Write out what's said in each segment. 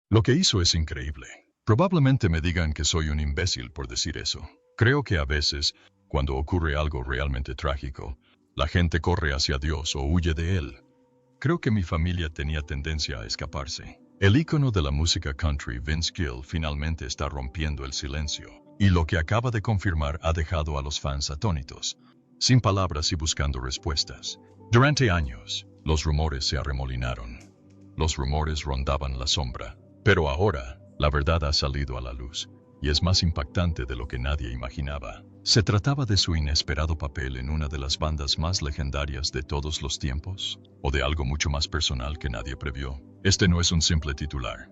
Lo que hizo es increíble. Probablemente me digan que soy un imbécil por decir eso. Creo que a veces, cuando ocurre algo realmente trágico, la gente corre hacia Dios o huye de Él. Creo que mi familia tenía tendencia a escaparse. El ícono de la música country, Vince Gill, finalmente está rompiendo el silencio, y lo que acaba de confirmar ha dejado a los fans atónitos, sin palabras y buscando respuestas. Durante años, los rumores se arremolinaron. Los rumores rondaban la sombra, pero ahora, la verdad ha salido a la luz, y es más impactante de lo que nadie imaginaba. Se trataba de su inesperado papel en una de las bandas más legendarias de todos los tiempos, o de algo mucho más personal que nadie previó. Este no es un simple titular.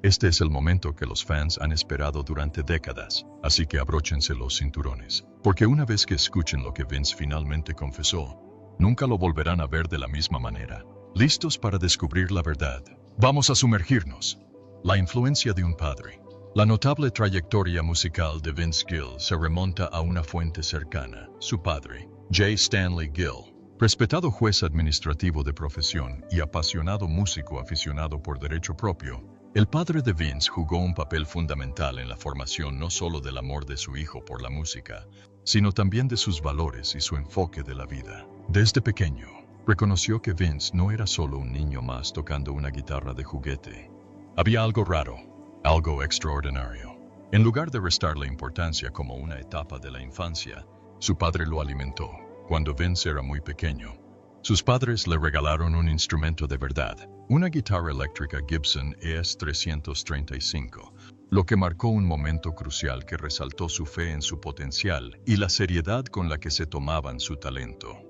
Este es el momento que los fans han esperado durante décadas, así que abróchense los cinturones, porque una vez que escuchen lo que Vince finalmente confesó, nunca lo volverán a ver de la misma manera. ¿Listos para descubrir la verdad? Vamos a sumergirnos. La influencia de un padre. La notable trayectoria musical de Vince Gill se remonta a una fuente cercana, su padre, J. Stanley Gill. Respetado juez administrativo de profesión y apasionado músico aficionado por derecho propio, el padre de Vince jugó un papel fundamental en la formación no solo del amor de su hijo por la música, sino también de sus valores y su enfoque de la vida. Desde pequeño, reconoció que Vince no era solo un niño más tocando una guitarra de juguete. Había algo raro, algo extraordinario. En lugar de restarle importancia como una etapa de la infancia, su padre lo alimentó. Cuando Vince era muy pequeño, sus padres le regalaron un instrumento de verdad, una guitarra eléctrica Gibson ES-335, lo que marcó un momento crucial que resaltó su fe en su potencial y la seriedad con la que se tomaban su talento.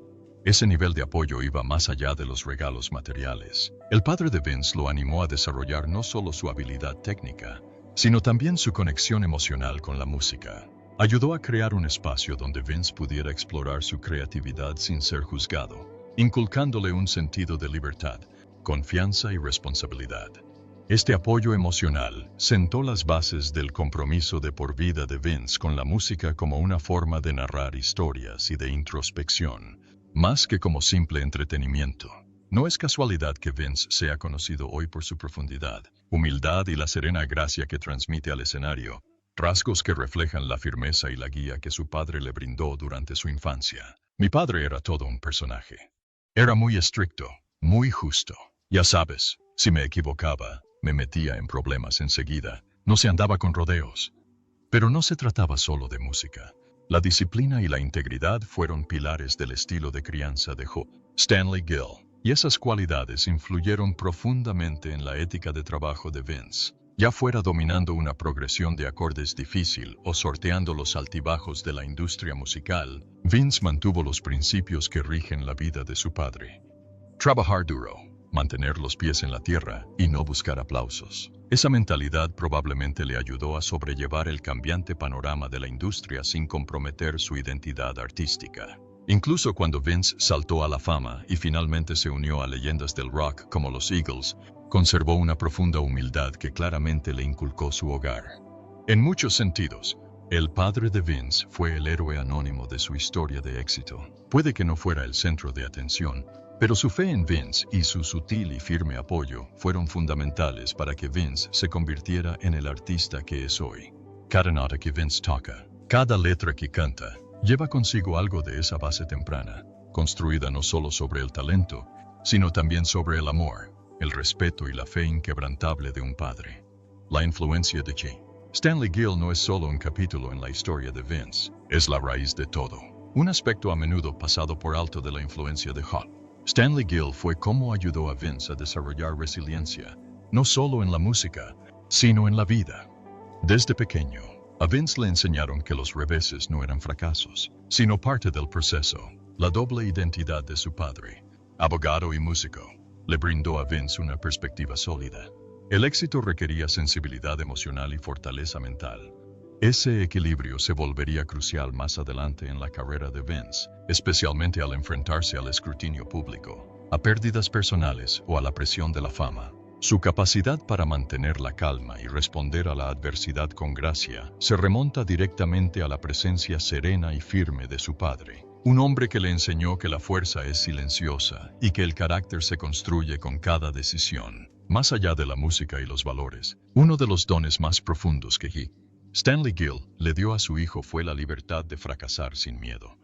Ese nivel de apoyo iba más allá de los regalos materiales. El padre de Vince lo animó a desarrollar no solo su habilidad técnica, sino también su conexión emocional con la música. Ayudó a crear un espacio donde Vince pudiera explorar su creatividad sin ser juzgado, inculcándole un sentido de libertad, confianza y responsabilidad. Este apoyo emocional sentó las bases del compromiso de por vida de Vince con la música como una forma de narrar historias y de introspección, más que como simple entretenimiento. No es casualidad que Vince sea conocido hoy por su profundidad, humildad y la serena gracia que transmite al escenario, rasgos que reflejan la firmeza y la guía que su padre le brindó durante su infancia. Mi padre era todo un personaje. Era muy estricto, muy justo. Ya sabes, si me equivocaba, me metía en problemas enseguida. No se andaba con rodeos. Pero no se trataba solo de música. La disciplina y la integridad fueron pilares del estilo de crianza de Stanley Gill, y esas cualidades influyeron profundamente en la ética de trabajo de Vince. Ya fuera dominando una progresión de acordes difícil o sorteando los altibajos de la industria musical, Vince mantuvo los principios que rigen la vida de su padre. Trabajar duro, mantener los pies en la tierra y no buscar aplausos. Esa mentalidad probablemente le ayudó a sobrellevar el cambiante panorama de la industria sin comprometer su identidad artística. Incluso cuando Vince saltó a la fama y finalmente se unió a leyendas del rock como los Eagles, conservó una profunda humildad que claramente le inculcó su hogar. En muchos sentidos, el padre de Vince fue el héroe anónimo de su historia de éxito. Puede que no fuera el centro de atención, pero su fe en Vince y su sutil y firme apoyo fueron fundamentales para que Vince se convirtiera en el artista que es hoy. Cada nota que Vince toca, cada letra que canta, lleva consigo algo de esa base temprana, construida no solo sobre el talento, sino también sobre el amor, el respeto y la fe inquebrantable de un padre. La influencia de J. Stanley Gill no es solo un capítulo en la historia de Vince, es la raíz de todo. Un aspecto a menudo pasado por alto de la influencia de Stanley Gill fue cómo ayudó a Vince a desarrollar resiliencia, no solo en la música, sino en la vida. Desde pequeño, a Vince le enseñaron que los reveses no eran fracasos, sino parte del proceso. La doble identidad de su padre, abogado y músico, le brindó a Vince una perspectiva sólida. El éxito requería sensibilidad emocional y fortaleza mental. Ese equilibrio se volvería crucial más adelante en la carrera de Vince, especialmente al enfrentarse al escrutinio público, a pérdidas personales o a la presión de la fama. Su capacidad para mantener la calma y responder a la adversidad con gracia se remonta directamente a la presencia serena y firme de su padre, Un hombre que le enseñó que la fuerza es silenciosa y que el carácter se construye con cada decisión. Más allá de la música y los valores, uno de los dones más profundos que Stanley Gill le dio a su hijo fue la libertad de fracasar sin miedo.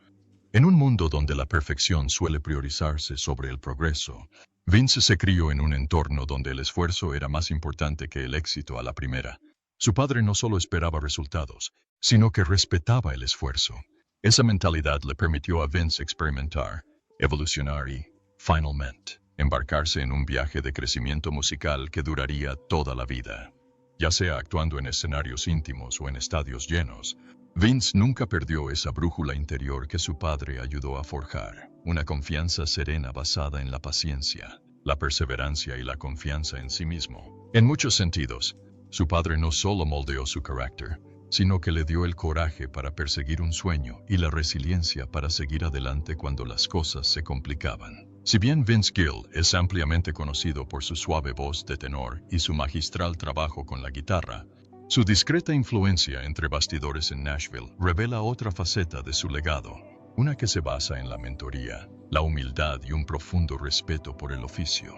En un mundo donde la perfección suele priorizarse sobre el progreso, Vince se crió en un entorno donde el esfuerzo era más importante que el éxito a la primera. Su padre no solo esperaba resultados, sino que respetaba el esfuerzo. Esa mentalidad le permitió a Vince experimentar, evolucionar y, finalmente, embarcarse en un viaje de crecimiento musical que duraría toda la vida. Ya sea actuando en escenarios íntimos o en estadios llenos, Vince nunca perdió esa brújula interior que su padre ayudó a forjar, una confianza serena basada en la paciencia, la perseverancia y la confianza en sí mismo. En muchos sentidos, su padre no solo moldeó su carácter, sino que le dio el coraje para perseguir un sueño y la resiliencia para seguir adelante cuando las cosas se complicaban. Si bien Vince Gill es ampliamente conocido por su suave voz de tenor y su magistral trabajo con la guitarra, su discreta influencia entre bastidores en Nashville revela otra faceta de su legado, una que se basa en la mentoría, la humildad y un profundo respeto por el oficio.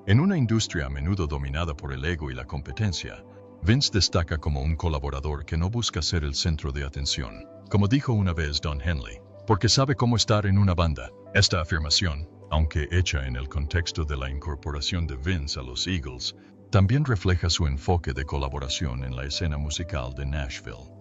En una industria a menudo dominada por el ego y la competencia, Vince destaca como un colaborador que no busca ser el centro de atención. Como dijo una vez Don Henley, porque sabe cómo estar en una banda. Esta afirmación, aunque hecha en el contexto de la incorporación de Vince a los Eagles, también refleja su enfoque de colaboración en la escena musical de Nashville.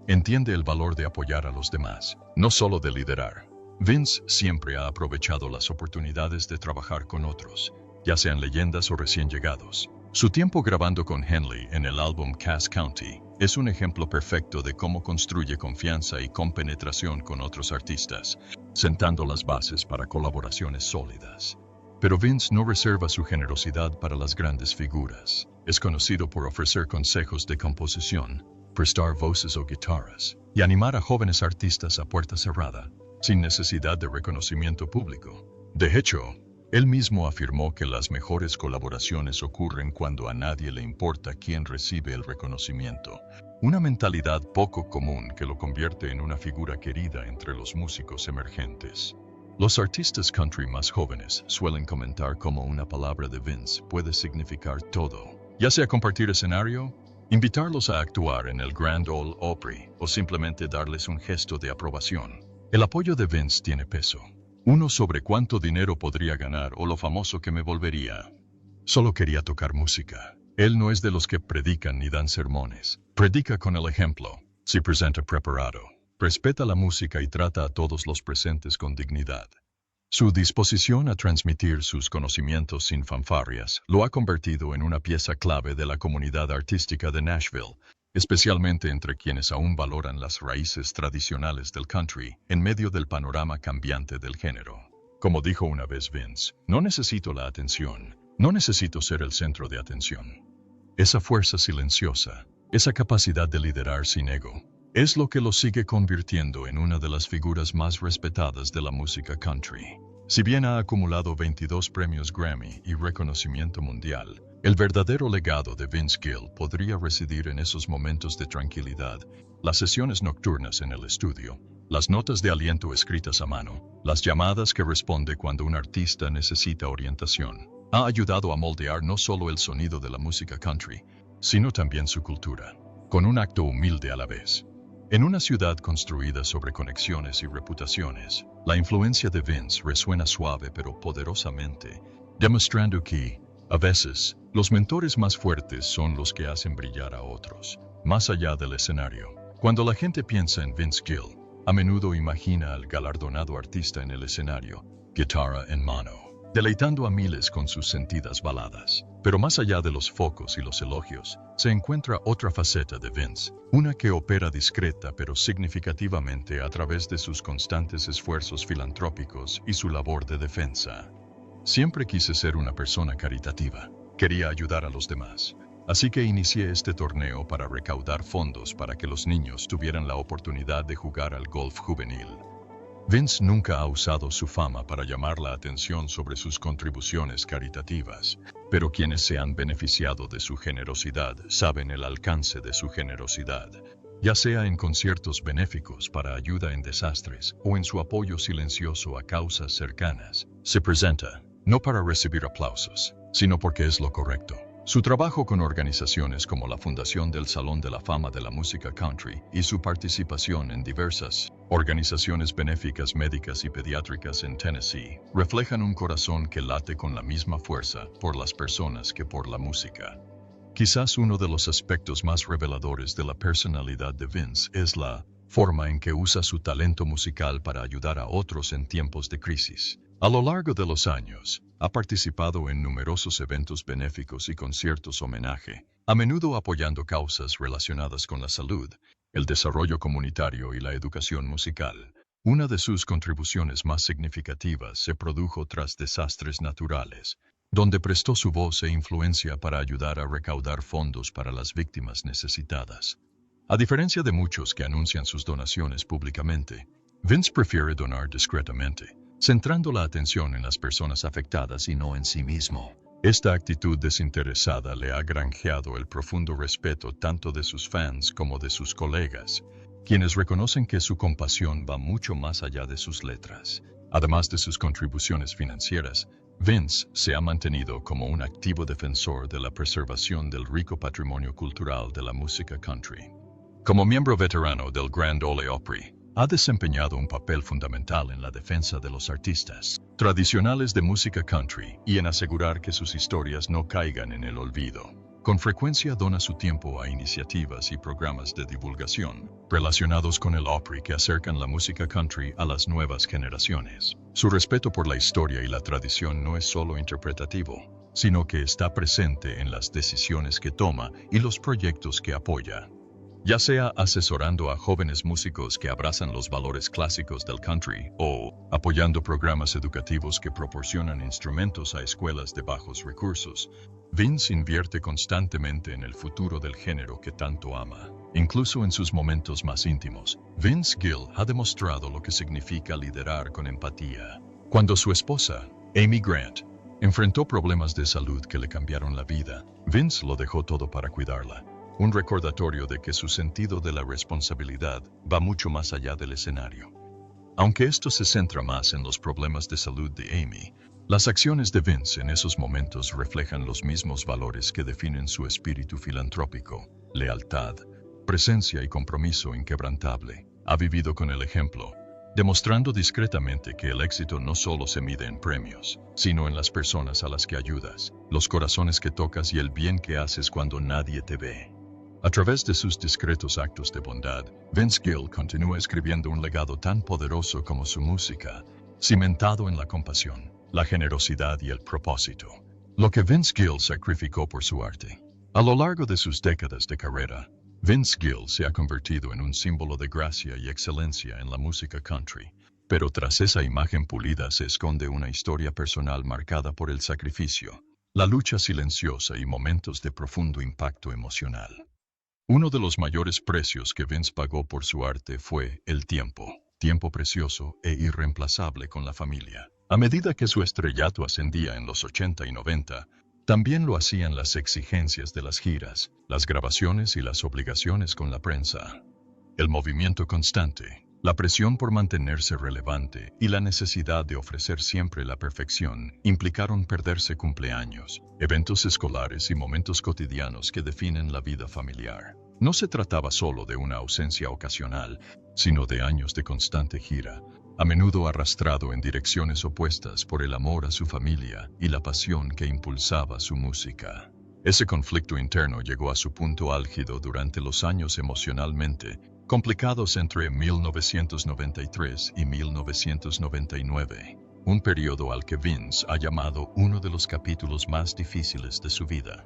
Entiende el valor de apoyar a los demás, no solo de liderar. Vince siempre ha aprovechado las oportunidades de trabajar con otros, ya sean leyendas o recién llegados. Su tiempo grabando con Henley en el álbum Cass County es un ejemplo perfecto de cómo construye confianza y compenetración con otros artistas, sentando las bases para colaboraciones sólidas. Pero Vince no reserva su generosidad para las grandes figuras. Es conocido por ofrecer consejos de composición, prestar voces o guitarras, y animar a jóvenes artistas a puerta cerrada, sin necesidad de reconocimiento público. De hecho, él mismo afirmó que las mejores colaboraciones ocurren cuando a nadie le importa quién recibe el reconocimiento, una mentalidad poco común que lo convierte en una figura querida entre los músicos emergentes. Los artistas country más jóvenes suelen comentar cómo una palabra de Vince puede significar todo, ya sea compartir escenario, invitarlos a actuar en el Grand Ole Opry o simplemente darles un gesto de aprobación. El apoyo de Vince tiene peso. Uno sobre cuánto dinero podría ganar o lo famoso que me volvería. Solo quería tocar música. Él no es de los que predican ni dan sermones. Predica con el ejemplo. Se presenta preparado. Respeta la música y trata a todos los presentes con dignidad. Su disposición a transmitir sus conocimientos sin fanfarrias lo ha convertido en una pieza clave de la comunidad artística de Nashville, especialmente entre quienes aún valoran las raíces tradicionales del country en medio del panorama cambiante del género. Como dijo una vez Vince, no necesito la atención, no necesito ser el centro de atención. Esa fuerza silenciosa, esa capacidad de liderar sin ego, es lo que lo sigue convirtiendo en una de las figuras más respetadas de la música country. Si bien ha acumulado 22 premios Grammy y reconocimiento mundial, el verdadero legado de Vince Gill podría residir en esos momentos de tranquilidad, las sesiones nocturnas en el estudio, las notas de aliento escritas a mano, las llamadas que responde cuando un artista necesita orientación. Ha ayudado a moldear no solo el sonido de la música country, sino también su cultura, con un acto humilde a la vez. En una ciudad construida sobre conexiones y reputaciones, la influencia de Vince resuena suave pero poderosamente, demostrando que, a veces, los mentores más fuertes son los que hacen brillar a otros, más allá del escenario. Cuando la gente piensa en Vince Gill, a menudo imagina al galardonado artista en el escenario, guitarra en mano, deleitando a miles con sus sentidas baladas. Pero más allá de los focos y los elogios, se encuentra otra faceta de Vince, una que opera discreta pero significativamente a través de sus constantes esfuerzos filantrópicos y su labor de defensa. Siempre quise ser una persona caritativa, quería ayudar a los demás, así que inicié este torneo para recaudar fondos para que los niños tuvieran la oportunidad de jugar al golf juvenil. Vince nunca ha usado su fama para llamar la atención sobre sus contribuciones caritativas, pero quienes se han beneficiado de su generosidad saben el alcance de su generosidad. ya sea en conciertos benéficos para ayuda en desastres o en su apoyo silencioso a causas cercanas. Se presenta, no para recibir aplausos, sino porque es lo correcto. Su trabajo con organizaciones como la Fundación del Salón de la Fama de la Música Country y su participación en diversas organizaciones benéficas médicas y pediátricas en Tennessee reflejan un corazón que late con la misma fuerza por las personas que por la música. Quizás uno de los aspectos más reveladores de la personalidad de Vince es la forma en que usa su talento musical para ayudar a otros en tiempos de crisis. A lo largo de los años, ha participado en numerosos eventos benéficos y conciertos homenaje, a menudo apoyando causas relacionadas con la salud, el desarrollo comunitario y la educación musical. Una de sus contribuciones más significativas se produjo tras desastres naturales, donde prestó su voz e influencia para ayudar a recaudar fondos para las víctimas necesitadas. A diferencia de muchos que anuncian sus donaciones públicamente, Vince prefiere donar discretamente, centrando la atención en las personas afectadas y no en sí mismo. Esta actitud desinteresada le ha granjeado el profundo respeto tanto de sus fans como de sus colegas, quienes reconocen que su compasión va mucho más allá de sus letras. Además de sus contribuciones financieras, Vince se ha mantenido como un activo defensor de la preservación del rico patrimonio cultural de la música country. Como miembro veterano del Grand Ole Opry, ha desempeñado un papel fundamental en la defensa de los artistas tradicionales de música country y en asegurar que sus historias no caigan en el olvido. Con frecuencia dona su tiempo a iniciativas y programas de divulgación relacionados con el Opry que acercan la música country a las nuevas generaciones. Su respeto por la historia y la tradición no es solo interpretativo, sino que está presente en las decisiones que toma y los proyectos que apoya. Ya sea asesorando a jóvenes músicos que abrazan los valores clásicos del country o apoyando programas educativos que proporcionan instrumentos a escuelas de bajos recursos, Vince invierte constantemente en el futuro del género que tanto ama. Incluso en sus momentos más íntimos, Vince Gill ha demostrado lo que significa liderar con empatía. Cuando su esposa, Amy Grant, enfrentó problemas de salud que le cambiaron la vida, Vince lo dejó todo para cuidarla. Un recordatorio de que su sentido de la responsabilidad va mucho más allá del escenario. Aunque esto se centra más en los problemas de salud de Amy, las acciones de Vince en esos momentos reflejan los mismos valores que definen su espíritu filantrópico: lealtad, presencia y compromiso inquebrantable. Ha vivido con el ejemplo, demostrando discretamente que el éxito no solo se mide en premios, sino en las personas a las que ayudas, los corazones que tocas y el bien que haces cuando nadie te ve. A través de sus discretos actos de bondad, Vince Gill continúa escribiendo un legado tan poderoso como su música, cimentado en la compasión, la generosidad y el propósito. Lo que Vince Gill sacrificó por su arte. A lo largo de sus décadas de carrera, Vince Gill se ha convertido en un símbolo de gracia y excelencia en la música country. Pero tras esa imagen pulida se esconde una historia personal marcada por el sacrificio, la lucha silenciosa y momentos de profundo impacto emocional. Uno de los mayores precios que Vince pagó por su arte fue el tiempo precioso e irreemplazable con la familia. A medida que su estrellato ascendía en los 80 y 90, también lo hacían las exigencias de las giras, las grabaciones y las obligaciones con la prensa. El movimiento constante, la presión por mantenerse relevante y la necesidad de ofrecer siempre la perfección implicaron perderse cumpleaños, eventos escolares y momentos cotidianos que definen la vida familiar. No se trataba solo de una ausencia ocasional, sino de años de constante gira, a menudo arrastrado en direcciones opuestas por el amor a su familia y la pasión que impulsaba su música. Ese conflicto interno llegó a su punto álgido durante los años emocionalmente complicados entre 1993 y 1999, un periodo al que Vince ha llamado uno de los capítulos más difíciles de su vida.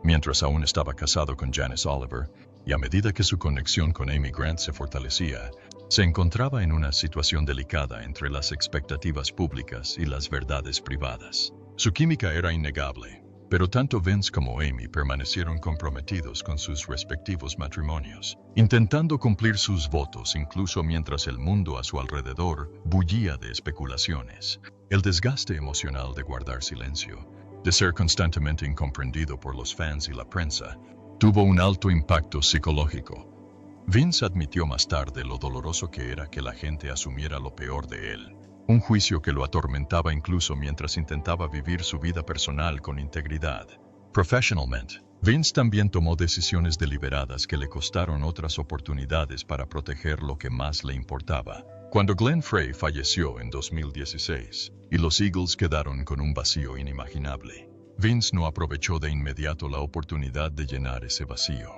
Mientras aún estaba casado con Janice Oliver, y a medida que su conexión con Amy Grant se fortalecía, se encontraba en una situación delicada entre las expectativas públicas y las verdades privadas. Su química era innegable, pero tanto Vince como Amy permanecieron comprometidos con sus respectivos matrimonios, intentando cumplir sus votos incluso mientras el mundo a su alrededor bullía de especulaciones. El desgaste emocional de guardar silencio, de ser constantemente incomprendido por los fans y la prensa, tuvo un alto impacto psicológico. Vince admitió más tarde lo doloroso que era que la gente asumiera lo peor de él, un juicio que lo atormentaba incluso mientras intentaba vivir su vida personal con integridad. Professionalmente, Vince también tomó decisiones deliberadas que le costaron otras oportunidades para proteger lo que más le importaba. Cuando Glenn Frey falleció en 2016, y los Eagles quedaron con un vacío inimaginable, Vince no aprovechó de inmediato la oportunidad de llenar ese vacío.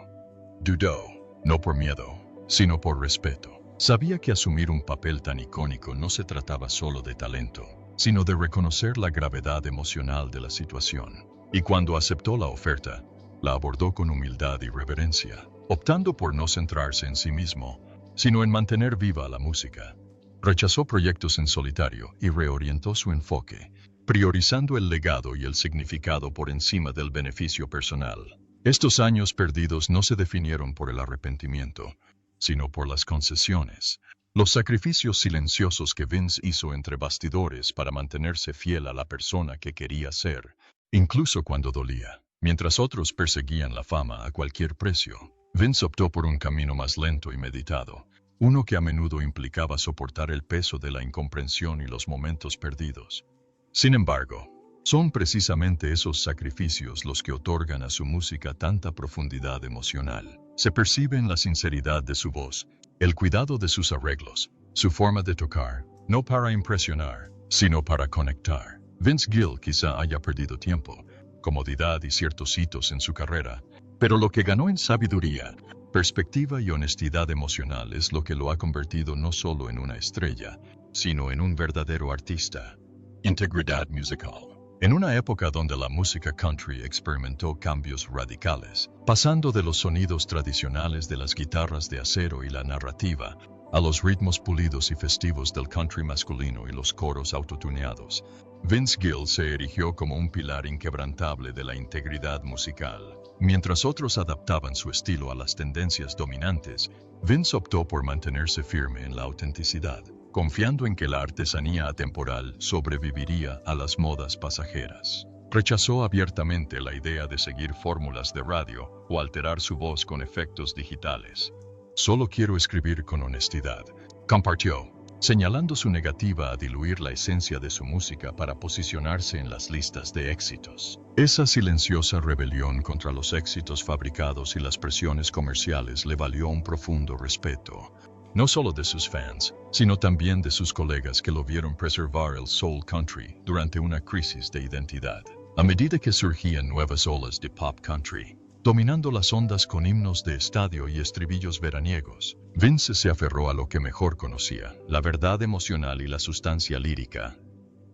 Dudó, no por miedo, sino por respeto. Sabía que asumir un papel tan icónico no se trataba solo de talento, sino de reconocer la gravedad emocional de la situación. Y cuando aceptó la oferta, la abordó con humildad y reverencia, optando por no centrarse en sí mismo, sino en mantener viva la música. Rechazó proyectos en solitario y reorientó su enfoque, priorizando el legado y el significado por encima del beneficio personal. Estos años perdidos no se definieron por el arrepentimiento, sino por las concesiones, los sacrificios silenciosos que Vince hizo entre bastidores para mantenerse fiel a la persona que quería ser, incluso cuando dolía. Mientras otros perseguían la fama a cualquier precio, Vince optó por un camino más lento y meditado, uno que a menudo implicaba soportar el peso de la incomprensión y los momentos perdidos. Sin embargo, son precisamente esos sacrificios los que otorgan a su música tanta profundidad emocional. Se percibe en la sinceridad de su voz, el cuidado de sus arreglos, su forma de tocar, no para impresionar, sino para conectar. Vince Gill quizá haya perdido tiempo, comodidad y ciertos hitos en su carrera, pero lo que ganó en sabiduría, perspectiva y honestidad emocional es lo que lo ha convertido no solo en una estrella, sino en un verdadero artista. Integridad musical. En una época donde la música country experimentó cambios radicales, pasando de los sonidos tradicionales de las guitarras de acero y la narrativa, a los ritmos pulidos y festivos del country masculino y los coros autotuneados, Vince Gill se erigió como un pilar inquebrantable de la integridad musical. Mientras otros adaptaban su estilo a las tendencias dominantes, Vince optó por mantenerse firme en la autenticidad, confiando en que la artesanía atemporal sobreviviría a las modas pasajeras. Rechazó abiertamente la idea de seguir fórmulas de radio o alterar su voz con efectos digitales. Solo quiero escribir con honestidad, compartió, señalando su negativa a diluir la esencia de su música para posicionarse en las listas de éxitos. Esa silenciosa rebelión contra los éxitos fabricados y las presiones comerciales le valió un profundo respeto, no solo de sus fans, sino también de sus colegas que lo vieron preservar el soul country durante una crisis de identidad. A medida que surgían nuevas olas de pop country, dominando las ondas con himnos de estadio y estribillos veraniegos, Vince se aferró a lo que mejor conocía, la verdad emocional y la sustancia lírica.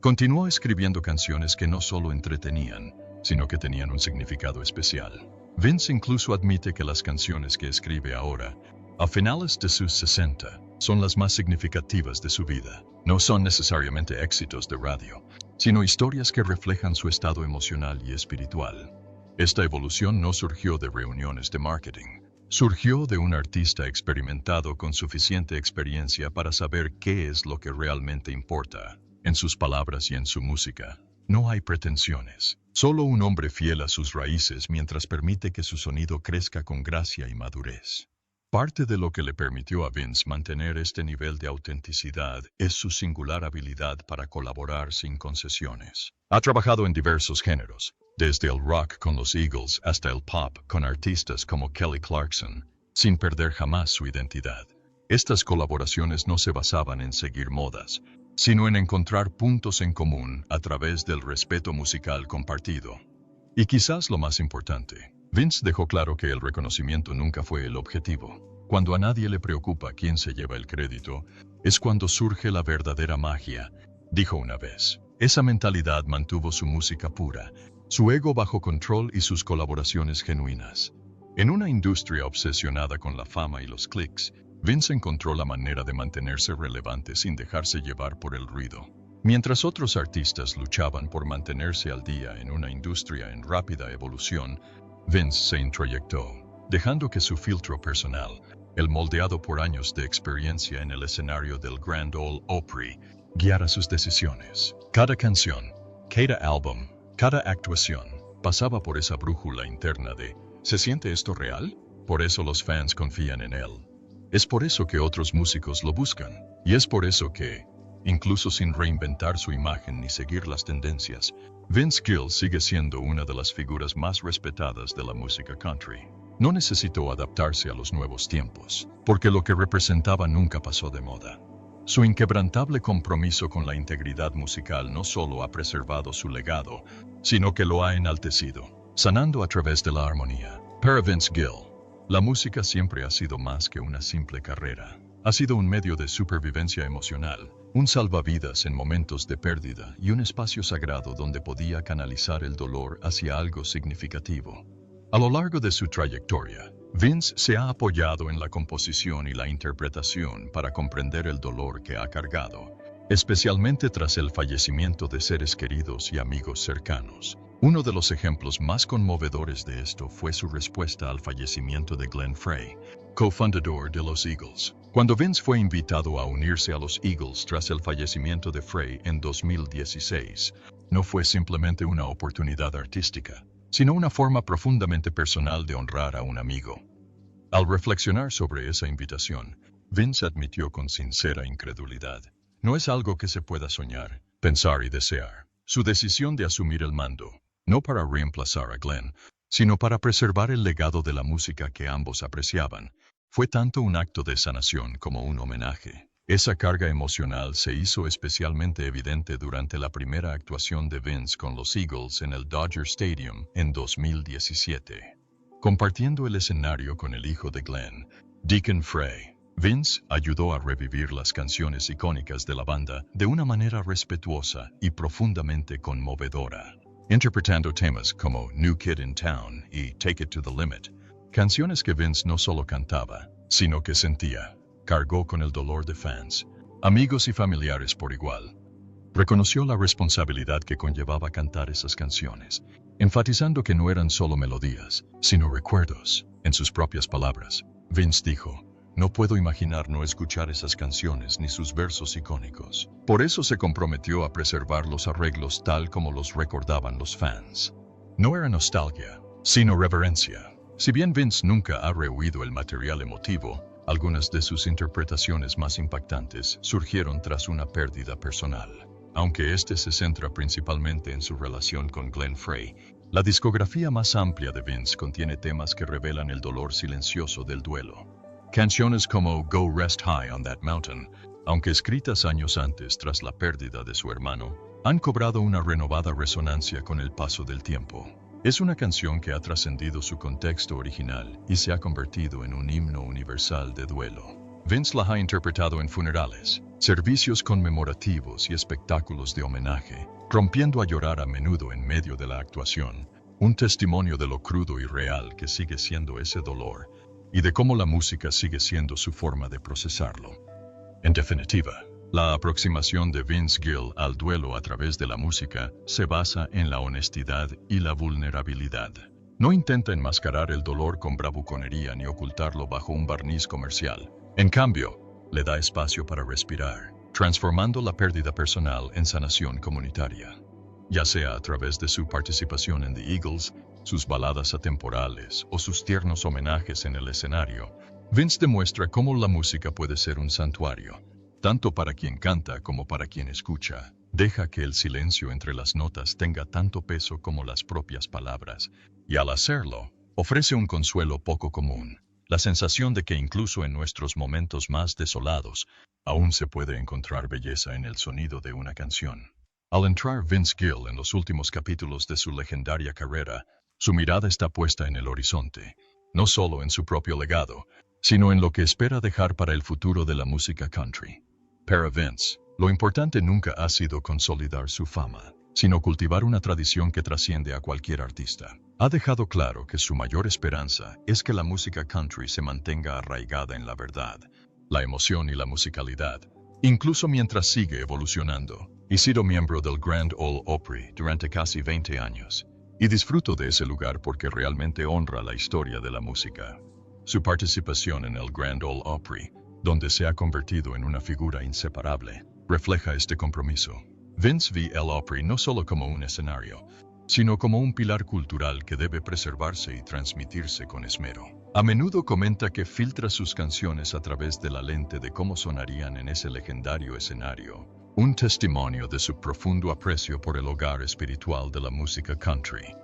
Continuó escribiendo canciones que no solo entretenían, sino que tenían un significado especial. Vince incluso admite que las canciones que escribe ahora, a finales de sus 60, son las más significativas de su vida. No son necesariamente éxitos de radio, sino historias que reflejan su estado emocional y espiritual. Esta evolución no surgió de reuniones de marketing. Surgió de un artista experimentado con suficiente experiencia para saber qué es lo que realmente importa. En sus palabras y en su música, no hay pretensiones. Solo un hombre fiel a sus raíces mientras permite que su sonido crezca con gracia y madurez. Parte de lo que le permitió a Vince mantener este nivel de autenticidad es su singular habilidad para colaborar sin concesiones. Ha trabajado en diversos géneros, desde el rock con los Eagles hasta el pop con artistas como Kelly Clarkson, sin perder jamás su identidad. Estas colaboraciones no se basaban en seguir modas, sino en encontrar puntos en común a través del respeto musical compartido. Y quizás lo más importante, Vince dejó claro que el reconocimiento nunca fue el objetivo. Cuando a nadie le preocupa quién se lleva el crédito, es cuando surge la verdadera magia, dijo una vez. Esa mentalidad mantuvo su música pura, su ego bajo control y sus colaboraciones genuinas. En una industria obsesionada con la fama y los clics, Vince encontró la manera de mantenerse relevante sin dejarse llevar por el ruido. Mientras otros artistas luchaban por mantenerse al día en una industria en rápida evolución, Vince se introyectó, dejando que su filtro personal, el moldeado por años de experiencia en el escenario del Grand Ole Opry, guiara sus decisiones. Cada canción, cada álbum, cada actuación, pasaba por esa brújula interna de ¿se siente esto real? Por eso los fans confían en él. Es por eso que otros músicos lo buscan. Y es por eso que, incluso sin reinventar su imagen ni seguir las tendencias, Vince Gill sigue siendo una de las figuras más respetadas de la música country. No necesitó adaptarse a los nuevos tiempos, porque lo que representaba nunca pasó de moda. Su inquebrantable compromiso con la integridad musical no solo ha preservado su legado, sino que lo ha enaltecido, sanando a través de la armonía. Para Vince Gill, la música siempre ha sido más que una simple carrera. Ha sido un medio de supervivencia emocional, un salvavidas en momentos de pérdida y un espacio sagrado donde podía canalizar el dolor hacia algo significativo. A lo largo de su trayectoria, Vince se ha apoyado en la composición y la interpretación para comprender el dolor que ha cargado, especialmente tras el fallecimiento de seres queridos y amigos cercanos. Uno de los ejemplos más conmovedores de esto fue su respuesta al fallecimiento de Glenn Frey, cofundador de los Eagles. Cuando Vince fue invitado a unirse a los Eagles tras el fallecimiento de Frey en 2016, no fue simplemente una oportunidad artística, sino una forma profundamente personal de honrar a un amigo. Al reflexionar sobre esa invitación, Vince admitió con sincera incredulidad: no es algo que se pueda soñar, pensar y desear. Su decisión de asumir el mando, no para reemplazar a Glenn, sino para preservar el legado de la música que ambos apreciaban, fue tanto un acto de sanación como un homenaje. Esa carga emocional se hizo especialmente evidente durante la primera actuación de Vince con los Eagles en el Dodger Stadium en 2017. Compartiendo el escenario con el hijo de Glenn, Deacon Frey, Vince ayudó a revivir las canciones icónicas de la banda de una manera respetuosa y profundamente conmovedora, interpretando temas como New Kid in Town y Take It to the Limit, canciones que Vince no solo cantaba, sino que sentía. Cargó con el dolor de fans, amigos y familiares por igual. Reconoció la responsabilidad que conllevaba cantar esas canciones, enfatizando que no eran solo melodías, sino recuerdos. En sus propias palabras, Vince dijo: no puedo imaginar no escuchar esas canciones ni sus versos icónicos. Por eso se comprometió a preservar los arreglos tal como los recordaban los fans. No era nostalgia, sino reverencia. Si bien Vince nunca ha rehuido el material emotivo, algunas de sus interpretaciones más impactantes surgieron tras una pérdida personal. Aunque este se centra principalmente en su relación con Glenn Frey, la discografía más amplia de Vince contiene temas que revelan el dolor silencioso del duelo. Canciones como Go Rest High on That Mountain, aunque escritas años antes tras la pérdida de su hermano, han cobrado una renovada resonancia con el paso del tiempo. Es una canción que ha trascendido su contexto original y se ha convertido en un himno universal de duelo. Vince la ha interpretado en funerales, servicios conmemorativos y espectáculos de homenaje, rompiendo a llorar a menudo en medio de la actuación, un testimonio de lo crudo y real que sigue siendo ese dolor, y de cómo la música sigue siendo su forma de procesarlo. En definitiva, la aproximación de Vince Gill al duelo a través de la música se basa en la honestidad y la vulnerabilidad. No intenta enmascarar el dolor con bravuconería ni ocultarlo bajo un barniz comercial. En cambio, le da espacio para respirar, transformando la pérdida personal en sanación comunitaria. Ya sea a través de su participación en The Eagles, sus baladas atemporales o sus tiernos homenajes en el escenario, Vince demuestra cómo la música puede ser un santuario, tanto para quien canta como para quien escucha. Deja que el silencio entre las notas tenga tanto peso como las propias palabras, y al hacerlo, ofrece un consuelo poco común, la sensación de que incluso en nuestros momentos más desolados, aún se puede encontrar belleza en el sonido de una canción. Al entrar Vince Gill en los últimos capítulos de su legendaria carrera, su mirada está puesta en el horizonte, no solo en su propio legado, sino en lo que espera dejar para el futuro de la música country. Para Vince, lo importante nunca ha sido consolidar su fama, sino cultivar una tradición que trasciende a cualquier artista. Ha dejado claro que su mayor esperanza es que la música country se mantenga arraigada en la verdad, la emoción y la musicalidad, incluso mientras sigue evolucionando. He sido miembro del Grand Ole Opry durante casi 20 años, y disfruto de ese lugar porque realmente honra la historia de la música. Su participación en el Grand Ole Opry, donde se ha convertido en una figura inseparable, refleja este compromiso. Vince ve el Opry no solo como un escenario, sino como un pilar cultural que debe preservarse y transmitirse con esmero. A menudo comenta que filtra sus canciones a través de la lente de cómo sonarían en ese legendario escenario, un testimonio de su profundo aprecio por el hogar espiritual de la música country.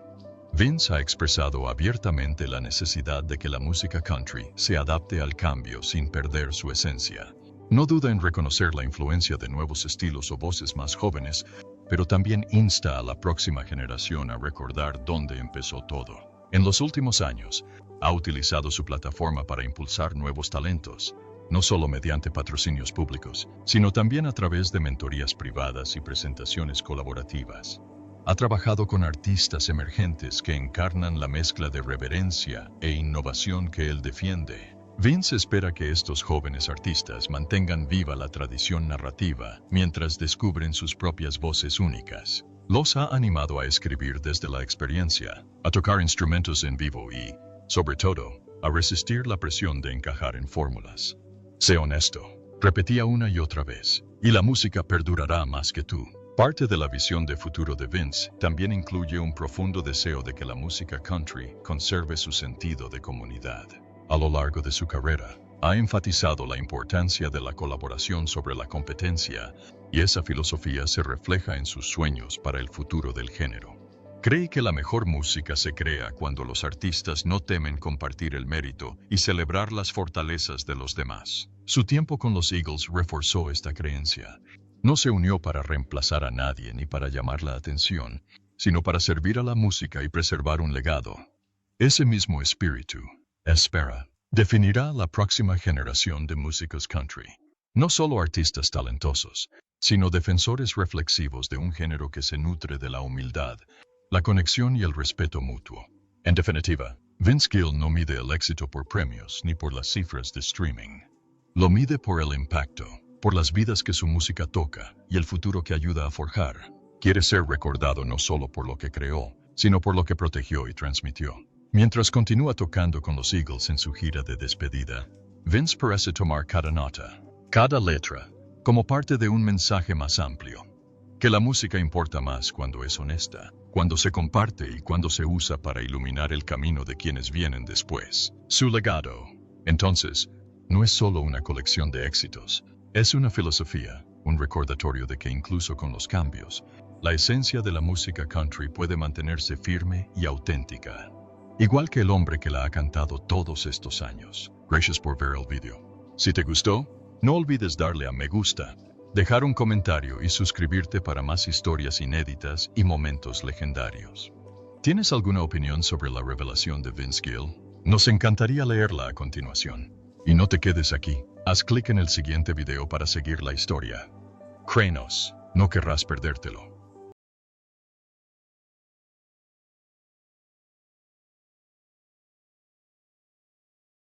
Vince ha expresado abiertamente la necesidad de que la música country se adapte al cambio sin perder su esencia. No duda en reconocer la influencia de nuevos estilos o voces más jóvenes, pero también insta a la próxima generación a recordar dónde empezó todo. En los últimos años, ha utilizado su plataforma para impulsar nuevos talentos, no solo mediante patrocinios públicos, sino también a través de mentorías privadas y presentaciones colaborativas. Ha trabajado con artistas emergentes que encarnan la mezcla de reverencia e innovación que él defiende. Vince espera que estos jóvenes artistas mantengan viva la tradición narrativa mientras descubren sus propias voces únicas. Los ha animado a escribir desde la experiencia, a tocar instrumentos en vivo y, sobre todo, a resistir la presión de encajar en fórmulas. Sé honesto, repetía una y otra vez, y la música perdurará más que tú. Parte de la visión de futuro de Vince también incluye un profundo deseo de que la música country conserve su sentido de comunidad. A lo largo de su carrera, ha enfatizado la importancia de la colaboración sobre la competencia, y esa filosofía se refleja en sus sueños para el futuro del género. Cree que la mejor música se crea cuando los artistas no temen compartir el mérito y celebrar las fortalezas de los demás. Su tiempo con los Eagles reforzó esta creencia. No se unió para reemplazar a nadie ni para llamar la atención, sino para servir a la música y preservar un legado. Ese mismo espíritu, espera, definirá la próxima generación de músicos country. No solo artistas talentosos, sino defensores reflexivos de un género que se nutre de la humildad, la conexión y el respeto mutuo. En definitiva, Vince Gill no mide el éxito por premios ni por las cifras de streaming. Lo mide por el impacto, por las vidas que su música toca y el futuro que ayuda a forjar. Quiere ser recordado no solo por lo que creó, sino por lo que protegió y transmitió. Mientras continúa tocando con los Eagles en su gira de despedida, Vince parece tomar cada nota, cada letra, como parte de un mensaje más amplio. Que la música importa más cuando es honesta, cuando se comparte y cuando se usa para iluminar el camino de quienes vienen después. Su legado, entonces, no es solo una colección de éxitos, es una filosofía, un recordatorio de que incluso con los cambios, la esencia de la música country puede mantenerse firme y auténtica. Igual que el hombre que la ha cantado todos estos años. Gracias por ver el video. Si te gustó, no olvides darle a me gusta, dejar un comentario y suscribirte para más historias inéditas y momentos legendarios. ¿Tienes alguna opinión sobre la revelación de Vince Gill? Nos encantaría leerla a continuación. Y no te quedes aquí, haz clic en el siguiente video para seguir la historia. Créenos, no querrás perdértelo.